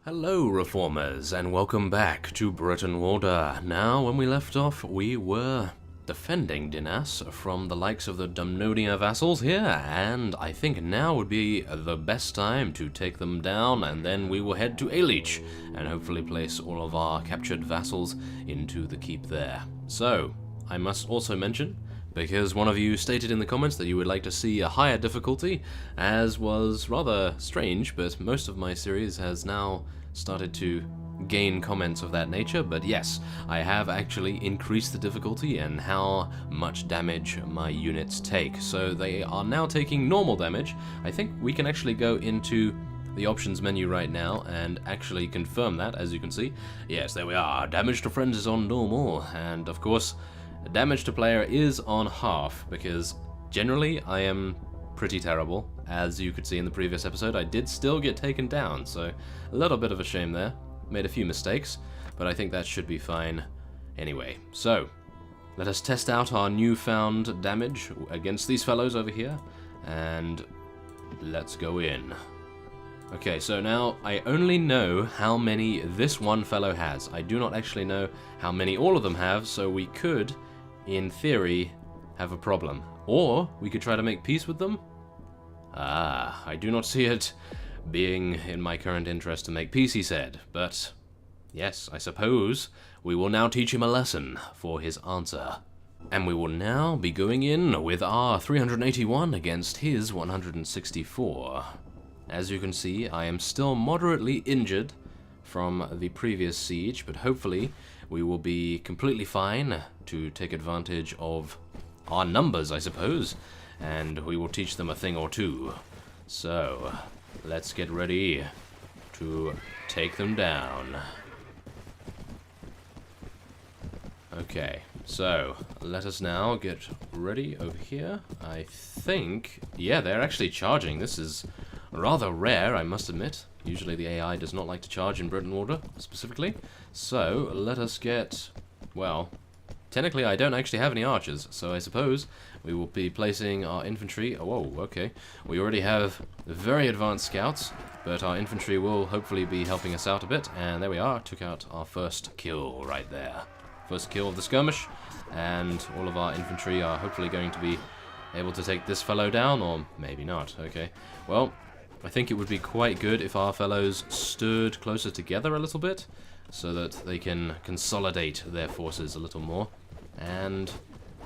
Hello Reformers, and welcome back to Brytenwalda. Now, when we left off, we were defending Dinas from the likes of the Dumnonia vassals here, and I think now would be the best time to take them down, and then we will head to Alich, and hopefully place all of our captured vassals into the keep there. So, I must also mention, because one of you stated in the comments that you would like to see a higher difficulty, as was rather strange, but most of my series has now started to gain comments of that nature. But yes, I have actually increased the difficulty and how much damage my units take. So they are now taking normal damage. I think we can actually go into the options menu right now and actually confirm that. As you can see, yes, there we are. Damage to friends is on normal, and of course damage to player is on half, because generally I am pretty terrible. As you could see in the previous episode, I did still get taken down, so a little bit of a shame there. Made a few mistakes, but I think that should be fine anyway. So, let us test out our newfound damage against these fellows over here, and let's go in. Okay, so now I only know how many this one fellow has. I do not actually know how many all of them have, so we could, in theory, have a problem. Or we could try to make peace with them. I do not see it being in my current interest to make peace, he said. But yes, I suppose we will now teach him a lesson for his answer. And we will now be going in with our 381 against his 164. As you can see, I am still moderately injured from the previous siege, but hopefully we will be completely fine to take advantage of our numbers, I suppose, and we will teach them a thing or two. So, let's get ready to take them down. Okay, so let us now get ready over here. I think, yeah, they're actually charging. This is rather rare, I must admit. Usually the AI does not like to charge in Brytenwalda, specifically. So, let us get, well, technically I don't actually have any archers, so I suppose we will be placing our infantry. Oh, whoa, okay. We already have very advanced scouts, but our infantry will hopefully be helping us out a bit. And there we are, took out our first kill right there. First kill of the skirmish, and all of our infantry are hopefully going to be able to take this fellow down, or maybe not. Okay, well, I think it would be quite good if our fellows stood closer together a little bit, so that they can consolidate their forces a little more. And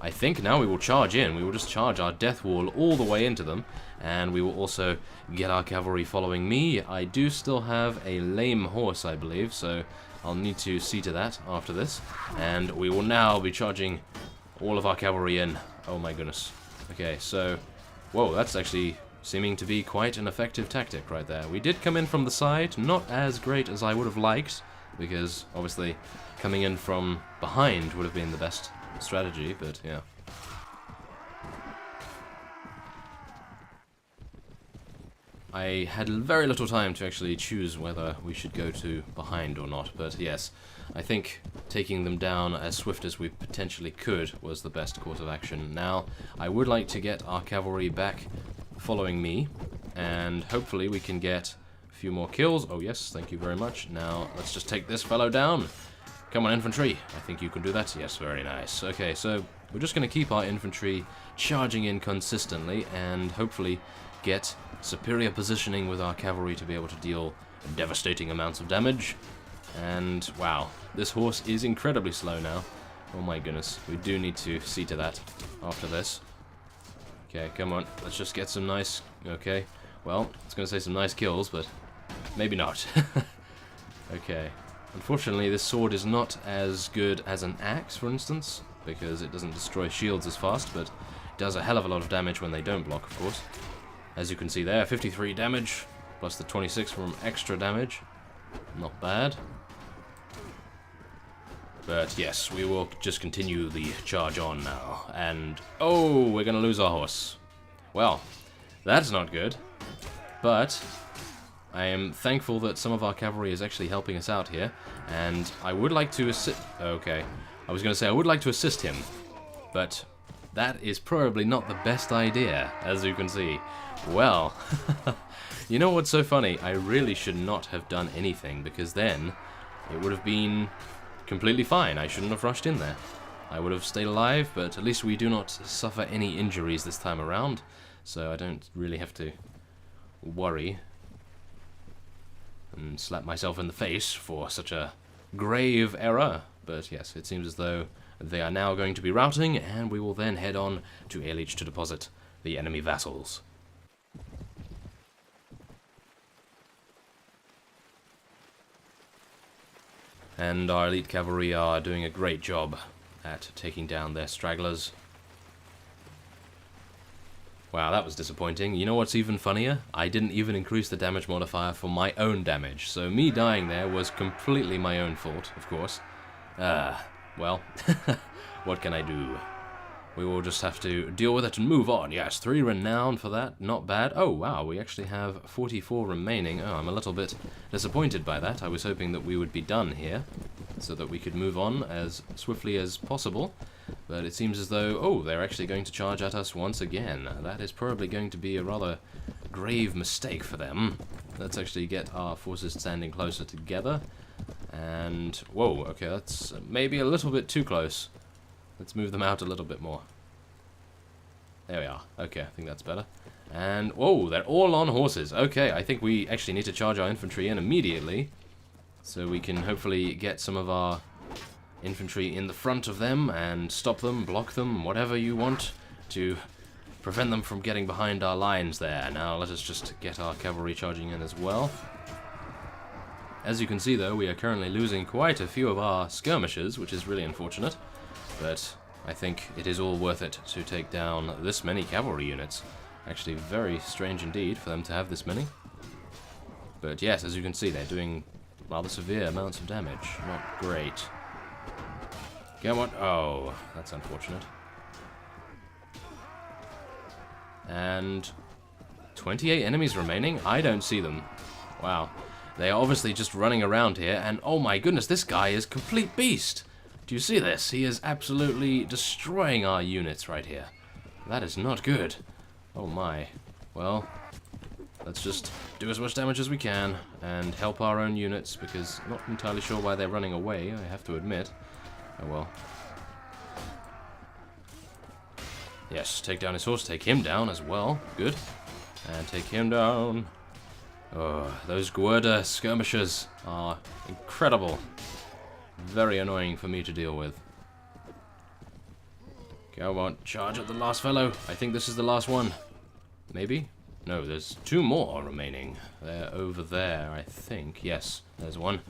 I think now we will charge in. We will just charge our death wall all the way into them, and we will also get our cavalry following me. I do still have a lame horse, I believe, so I'll need to see to that after this. And we will now be charging all of our cavalry in. Oh my goodness. Okay, so, whoa, that's actually seeming to be quite an effective tactic right there. We did come in from the side, not as great as I would have liked, because obviously coming in from behind would have been the best strategy, but yeah. I had very little time to actually choose whether we should go to behind or not, but yes, I think taking them down as swift as we potentially could was the best course of action. Now, I would like to get our cavalry back following me, and hopefully we can get a few more kills. Oh yes, thank you very much. Now, let's just take this fellow down. Come on, infantry. I think you can do that. Yes, very nice. Okay, so we're just going to keep our infantry charging in consistently and hopefully get superior positioning with our cavalry to be able to deal devastating amounts of damage. And wow, this horse is incredibly slow now. Oh my goodness, we do need to see to that after this. Okay, come on, let's just get some nice, okay, well, I was going to say some nice kills, but maybe not. Okay, unfortunately this sword is not as good as an axe, for instance, because it doesn't destroy shields as fast, but it does a hell of a lot of damage when they don't block, of course. As you can see there, 53 damage, plus the 26 from extra damage. Not bad. But yes, we will just continue the charge on now. And, oh, we're going to lose our horse. Well, that's not good. But I am thankful that some of our cavalry is actually helping us out here. And I would like to assist... Okay, I was going to say I would like to assist him. But that is probably not the best idea, as you can see. Well, you know what's so funny? I really should not have done anything, because then it would have been completely fine. I shouldn't have rushed in there. I would have stayed alive, but at least we do not suffer any injuries this time around, so I don't really have to worry and slap myself in the face for such a grave error. But yes, it seems as though they are now going to be routing, and we will then head on to Ehrlich to deposit the enemy vassals. And our elite cavalry are doing a great job at taking down their stragglers. Wow, that was disappointing. You know what's even funnier? I didn't even increase the damage modifier for my own damage, so me dying there was completely my own fault, of course. Well, what can I do? We will just have to deal with it and move on. Yes, 3 renown for that, not bad. Oh, wow, we actually have 44 remaining. Oh, I'm a little bit disappointed by that. I was hoping that we would be done here, so that we could move on as swiftly as possible. But it seems as though, oh, they're actually going to charge at us once again. That is probably going to be a rather grave mistake for them. Let's actually get our forces standing closer together. And, whoa, okay, that's maybe a little bit too close. Let's move them out a little bit more. There we are. Okay, I think that's better. And, whoa, they're all on horses. Okay, I think we actually need to charge our infantry in immediately, so we can hopefully get some of our infantry in the front of them and stop them, block them, whatever you want to prevent them from getting behind our lines there. Now let us just get our cavalry charging in as well. As you can see though, we are currently losing quite a few of our skirmishers, which is really unfortunate, but I think it is all worth it to take down this many cavalry units. Actually very strange indeed for them to have this many. But yes, as you can see, they're doing rather severe amounts of damage. Not great. Come on. Oh, that's unfortunate. And 28 enemies remaining? I don't see them. Wow. They are obviously just running around here, and oh my goodness, this guy is complete beast. Do you see this? He is absolutely destroying our units right here. That is not good. Oh my. Well, let's just do as much damage as we can and help our own units, because I'm not entirely sure why they're running away, I have to admit. Oh well. Yes, take down his horse, take him down as well. Good. And take him down. Oh, those Guerda skirmishers are incredible. Very annoying for me to deal with. Go on, charge at the last fellow. I think this is the last one. Maybe? No, there's 2 more remaining. They're over there, I think. Yes, there's one.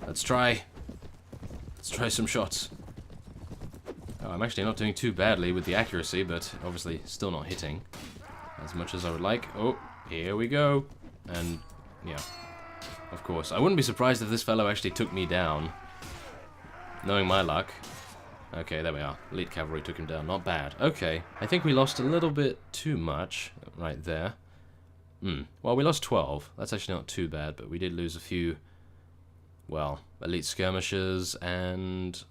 Let's try. Let's try some shots. Oh, I'm actually not doing too badly with the accuracy, but obviously still not hitting as much as I would like. Oh, here we go. And, yeah, of course. I wouldn't be surprised if this fellow actually took me down, knowing my luck. Okay, there we are. Elite cavalry took him down. Not bad. Okay, I think we lost a little bit too much right there. Well, we lost 12. That's actually not too bad, but we did lose a few, well, elite skirmishers and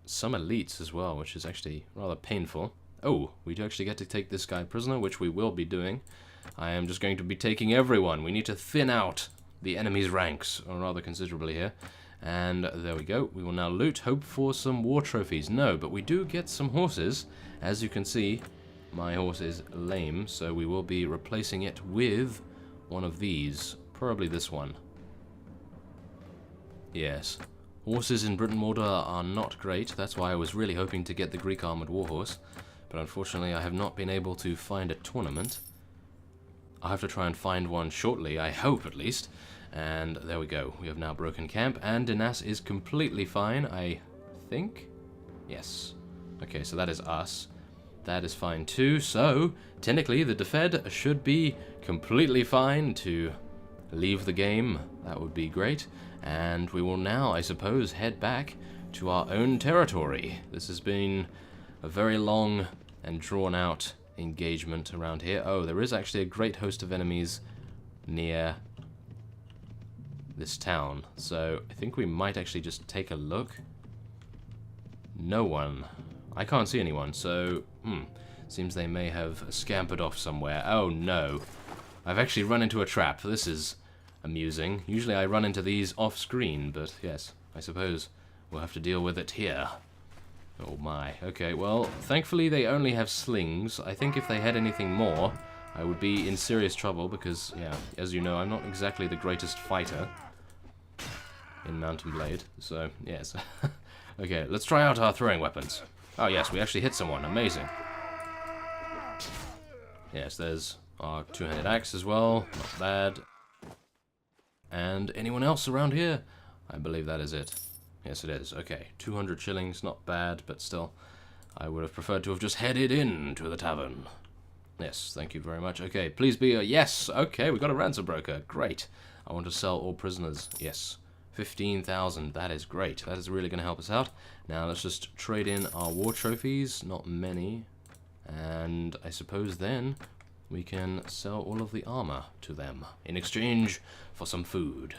some elites as well, which is actually rather painful. Oh, we do actually get to take this guy prisoner, which we will be doing. I am just going to be taking everyone. We need to thin out the enemy's ranks, or rather considerably here. And there we go. We will now loot, hope for some war trophies. No, but we do get some horses. As you can see, my horse is lame, so we will be replacing it with one of these. Probably this one. Yes. Horses in Brytenwalda are not great. That's why I was really hoping to get the Greek Armored Warhorse. But unfortunately, I have not been able to find a tournament. I'll have to try and find one shortly, I hope at least. And there we go. We have now broken camp, and Dinas is completely fine, I think? Yes. Okay, so that is us. That is fine too. So, technically, the Defed should be completely fine to leave the game. That would be great. And we will now, I suppose, head back to our own territory. This has been a very long and drawn-out engagement around here. Oh, there is actually a great host of enemies near this town, so I think we might actually just take a look. No one. I can't see anyone, so Seems they may have scampered off somewhere. Oh no. I've actually run into a trap. This is amusing. Usually I run into these off-screen, but yes, I suppose we'll have to deal with it here. Oh my. Okay, well, thankfully they only have slings. I think if they had anything more, I would be in serious trouble because, yeah, as you know, I'm not exactly the greatest fighter in Mount and Blade, so, yes. Okay, let's try out our throwing weapons. Oh yes, we actually hit someone. Amazing. Yes, there's our two-handed axe as well. Not bad. And anyone else around here? I believe that is it. Yes, it is. Okay, 200 shillings, not bad, but still, I would have preferred to have just headed in to the tavern. Yes, thank you very much. Okay, please be a... Yes! Okay, we got a ransom broker. Great. I want to sell all prisoners. Yes. 15,000. That is great. That is really going to help us out. Now, let's just trade in our war trophies. Not many. And I suppose then we can sell all of the armor to them in exchange for some food.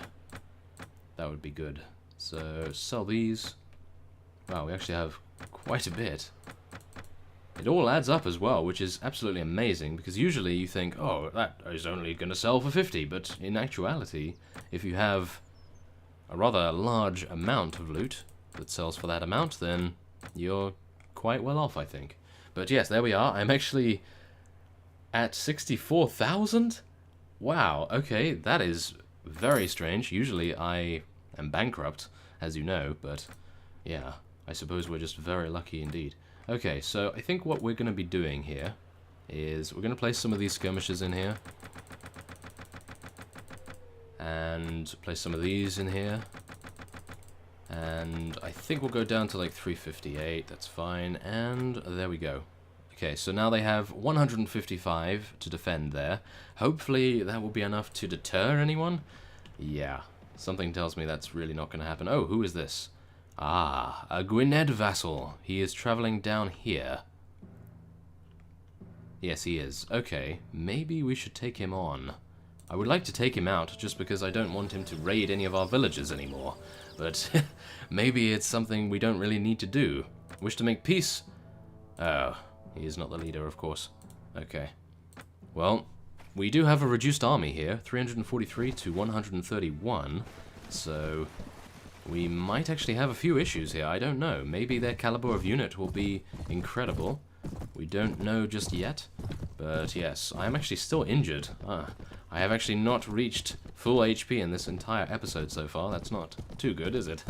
That would be good. So, sell these. Wow, we actually have quite a bit. It all adds up as well, which is absolutely amazing, because usually you think, oh, that is only going to sell for 50, but in actuality, if you have a rather large amount of loot that sells for that amount, then you're quite well off, I think. But yes, there we are. I'm actually at 64,000? Wow, okay, that is very strange. Usually I am bankrupt, as you know, but yeah, I suppose we're just very lucky indeed. Okay, so I think what we're going to be doing here is we're going to place some of these skirmishes in here. And place some of these in here. And I think we'll go down to like 358, that's fine. And there we go. Okay, so now they have 155 to defend there. Hopefully that will be enough to deter anyone. Yeah, something tells me that's really not going to happen. Oh, who is this? Ah, a Gwynedd vassal. He is traveling down here. Yes, he is. Okay, maybe we should take him on. I would like to take him out just because I don't want him to raid any of our villages anymore. But maybe it's something we don't really need to do. Wish to make peace? Oh, he is not the leader, of course. Okay. Well, we do have a reduced army here, 343 to 131. So we might actually have a few issues here, I don't know. Maybe their caliber of unit will be incredible. We don't know just yet. But yes, I am actually still injured. I have actually not reached full HP in this entire episode so far. That's not too good, is it?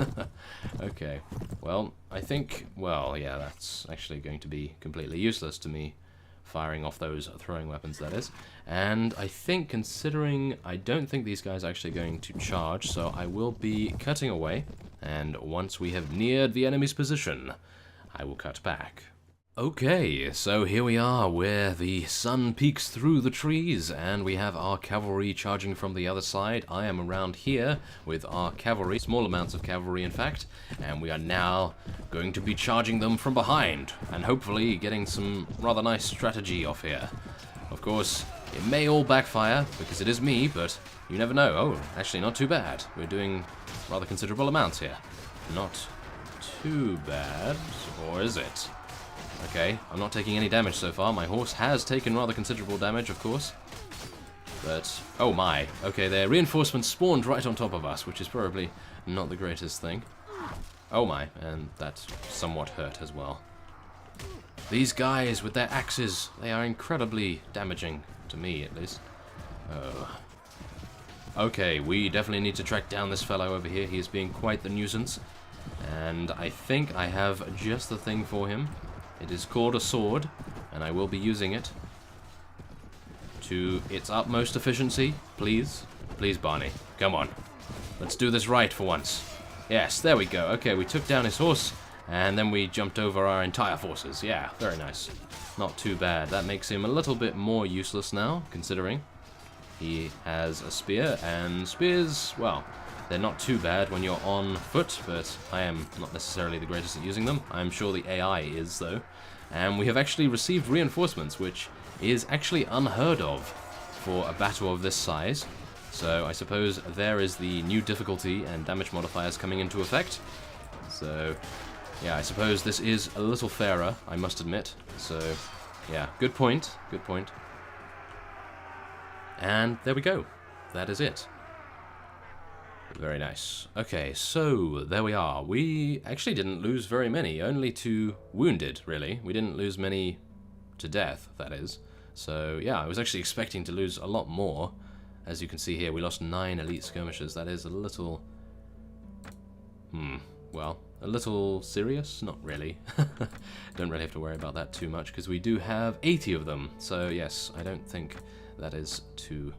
Okay. Well, I think... Well, yeah, that's actually going to be completely useless to me firing off those throwing weapons, that is. And I think, considering I don't think these guys are actually going to charge, so I will be cutting away, and once we have neared the enemy's position, I will cut back. Okay, so here we are, where the sun peeks through the trees, and we have our cavalry charging from the other side. I am around here with our cavalry, small amounts of cavalry in fact, and we are now going to be charging them from behind, and hopefully getting some rather nice strategy off here. Of course, it may all backfire, because it is me, but you never know. Oh, actually not too bad. We're doing rather considerable amounts here. Not too bad, or is it? Okay, I'm not taking any damage so far. My horse has taken rather considerable damage, of course. But, oh my. Okay, their reinforcements spawned right on top of us, which is probably not the greatest thing. Oh my, and that somewhat hurt as well. These guys with their axes, they are incredibly damaging, to me at least. Oh. Okay, we definitely need to track down this fellow over here. He is being quite the nuisance. And I think I have just the thing for him. It is called a sword, and I will be using it to its utmost efficiency. Please. Please, Barney. Come on. Let's do this right for once. Yes, there we go. Okay, we took down his horse, and then we jumped over our entire forces. Yeah, very nice. Not too bad. That makes him a little bit more useless now, considering he has a spear, and spears, well, they're not too bad when you're on foot, but I am not necessarily the greatest at using them. I'm sure the AI is, though. And we have actually received reinforcements, which is actually unheard of for a battle of this size. So I suppose there is the new difficulty and damage modifiers coming into effect. So yeah, I suppose this is a little fairer, I must admit. So Yeah, good point. Good point. And there we go. That is it. Very nice. Okay, so there we are. We actually didn't lose very many, only 2 wounded, really. We didn't lose many to death, that is. So yeah, I was actually expecting to lose a lot more. As you can see here, we lost 9 elite skirmishers. That is a little... well, a little serious? Not really. Don't really have to worry about that too much, because we do have 80 of them. So yes, I don't think that is too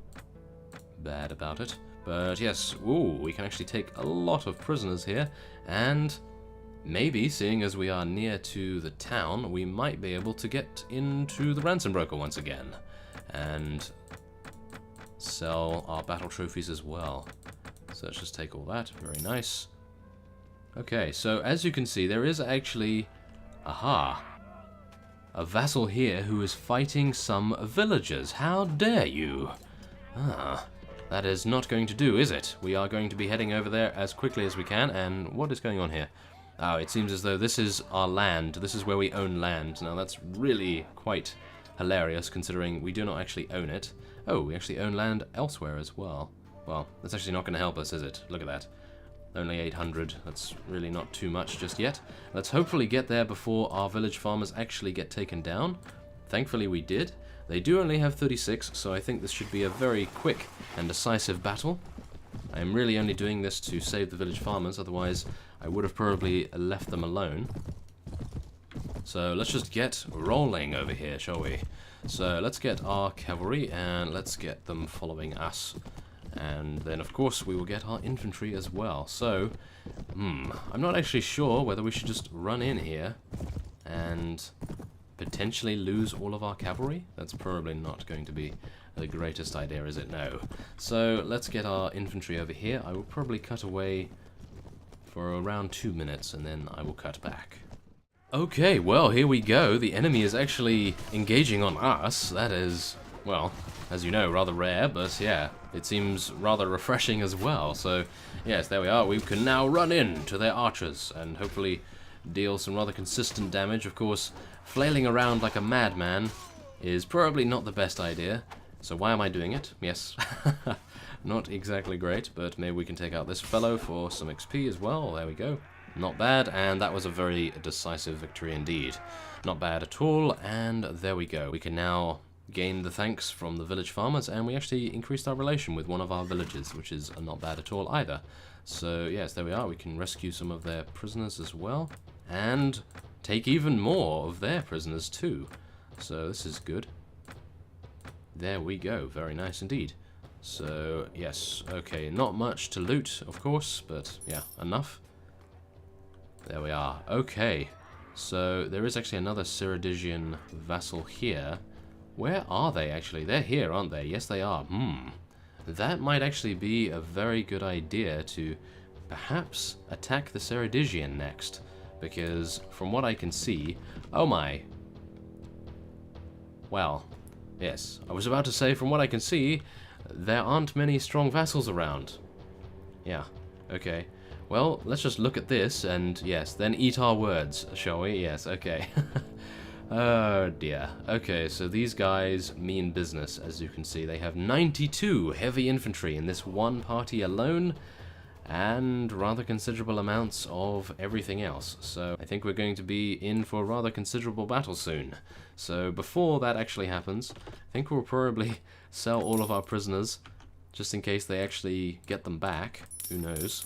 bad about it. But yes, ooh, we can actually take a lot of prisoners here, and maybe, seeing as we are near to the town, we might be able to get into the ransom broker once again, and sell our battle trophies as well. So let's just take all that, very nice. Okay, so as you can see, there is actually, aha, a vassal here who is fighting some villagers. How dare you? That is not going to do, is it? We are going to be heading over there as quickly as we can, and what is going on here? Oh, it seems as though this is our land. This is where we own land. Now, that's really quite hilarious, considering we do not actually own it. Oh, we actually own land elsewhere as well. Well, that's actually not going to help us, is it? Look at that. Only 800. That's really not too much just yet. Let's hopefully get there before our village farmers actually get taken down. Thankfully, we did. They do only have 36, so I think this should be a very quick and decisive battle. I am really only doing this to save the village farmers, otherwise I would have probably left them alone. So let's just get rolling over here, shall we? So let's get our cavalry, and let's get them following us. And then, of course, we will get our infantry as well. So, I'm not actually sure whether we should just run in here and potentially lose all of our cavalry. That's probably not going to be the greatest idea, is it? No. So let's get our infantry over here. I will probably cut away for around 2 minutes, and then I will cut back. Okay, well, here we go. The enemy is actually engaging on us. That is, well, as you know, rather rare, but yeah, it seems rather refreshing as well. So yes, there we are. We can now run in to their archers and hopefully deal some rather consistent damage. Of course, flailing around like a madman is probably not the best idea. So why am I doing it? Yes, not exactly great, but maybe we can take out this fellow for some XP as well. There we go. Not bad, and that was a very decisive victory indeed. Not bad at all, and there we go. We can now gain the thanks from the village farmers, and we actually increased our relation with one of our villages, which is not bad at all either. So yes, there we are. We can rescue some of their prisoners as well, and take even more of their prisoners too. So this is good. There we go. Very nice indeed. So yes, okay, not much to loot, of course, but yeah, enough. There we are. Okay, so there is actually another Cyrodigian vassal here. Where are they actually? They're here, aren't they? Yes, they are. That might actually be a very good idea to perhaps attack the Cyrodigian next, because from what I can see... Oh my! Well, yes, I was about to say, from what I can see, there aren't many strong vassals around. Yeah, okay. Well, let's just look at this, and yes, then eat our words, shall we? Yes, okay. Oh dear. Okay, so these guys mean business, as you can see. They have 92 heavy infantry in this one party alone, and rather considerable amounts of everything else. So I think we're going to be in for a rather considerable battle soon. So before that actually happens, I think we'll probably sell all of our prisoners, just in case they actually get them back. Who knows?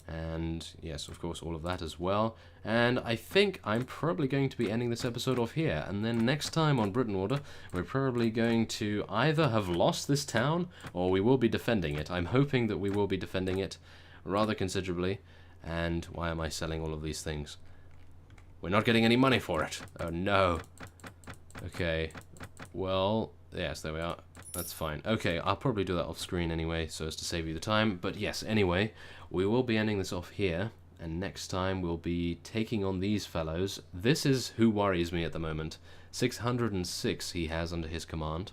And yes, of course, all of that as well. And I think I'm probably going to be ending this episode off here. And then next time on Brytenwalda, we're probably going to either have lost this town, or we will be defending it. I'm hoping that we will be defending it rather considerably. And why am I selling all of these things? We're not getting any money for it. Oh no. Okay. Well, yes, there we are. That's fine. Okay, I'll probably do that off screen anyway, so as to save you the time. But yes, anyway, we will be ending this off here, and next time we'll be taking on these fellows. This is who worries me at the moment. 606 he has under his command.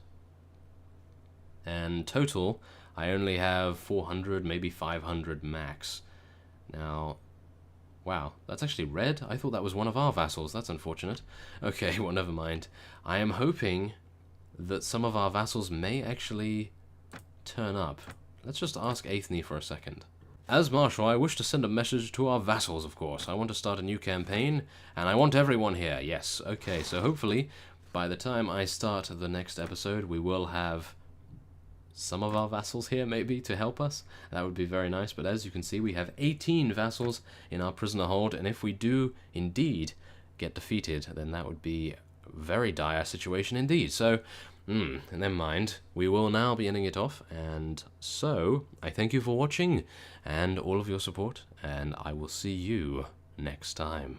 And total, I only have 400, maybe 500 max. Now, Wow, that's actually red? I thought that was one of our vassals. That's unfortunate. Okay, well, never mind. I am hoping that some of our vassals may actually turn up. Let's just ask Aethne for a second. As Marshal, I wish to send a message to our vassals, of course. I want to start a new campaign, and I want everyone here. Yes, okay, so hopefully, by the time I start the next episode, we will have some of our vassals here, maybe, to help us. That would be very nice, but as you can see, we have 18 vassals in our prisoner hold, and if we do indeed get defeated, then that would be a very dire situation indeed. So, never mind. We will now be ending it off, and so, I thank you for watching, and all of your support, and I will see you next time.